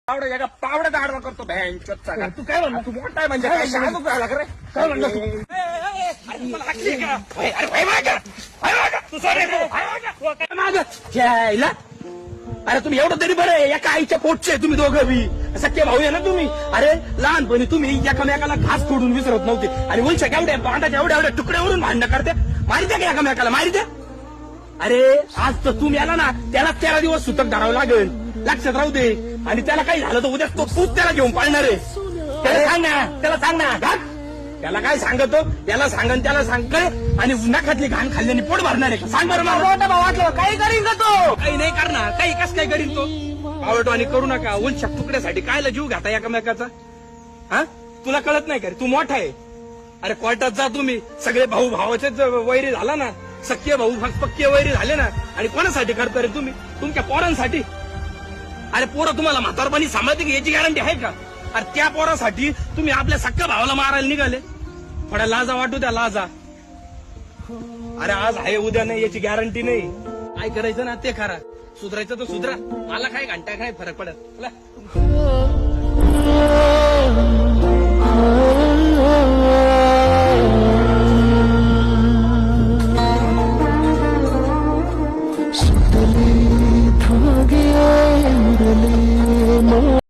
पावड्याचा आडवा करतो भॅनचोदचा. तू काय म्हणला? तू मोठा आहे म्हणजे काय शाळा झाला का रे? काय म्हणला तू? अरे तुला हाकली का? अरे भाई मागं. भाई मागं. तू सोड रे तू. भाई मागं. काय मागं? जायला. अरे तुम्ही एवढं तरी बरं आहे, एका आईच्या पोटचे आहे तुम्ही दोघं बी. सख्खे भाऊ आहे ना तुम्ही. अरे लहानपणी तुम्ही एकामेकाला घास तोडून विसरत नव्हते आणि उलच्या केवढ्या भांडाच्या एवढ्या एवढ्या तुकड्यावरून भांडणं करते. मारी द्या का एकामेकाला? मारी द्या. अरे आज तर तुम्ही आला ना, त्याला 13 दिवस सुतक धरावं लागेल. लक्षात राहू दे. आणि त्याला काही झालं तर उद्या तूच त्याला घेऊन पाळणार आहे. त्याला सांग ना, त्याला सांग ना. घात त्याला काय सांगतो, त्याला सांगन त्याला सांग काय. आणि नाकातली घाण खाल्ल्याने पोट भरणार आहे का? सांग बरं मला. मोठा भाऊ वाटलं काही करीन का तो? काही नाही करणार. काही कस काय करीन तो? आवडतो आणि करू नका. उलच्या तुकड्यासाठी कायला जीव घाता एकामेकाचा? हा तुला कळत नाही का रे? तू मोठा आहे. अरे कोर्टात जा तुम्ही. सगळे भाऊ भावाचेच वैरी झाला ना. सख्खे भाऊ पक्के वैरी झाले ना. आणि कोणासाठी करता रे तुम्ही? तुमच्या पोरांसाठी. अरे पोरं तुम्हाला म्हातारपणी सांभाळते की याची गॅरंटी आहे का? अरे त्या पोरासाठी तुम्ही आपल्या सख्ख्या भावाला मारायला निघाले. थोड्या लाजा वाटू द्या, लाजा. अरे आज आहे उद्या नाही याची गॅरंटी नाही. काय करायचं ना ते करा. सुधरायचं तर सुधरा. मला काय घंटा काय फरक पडत.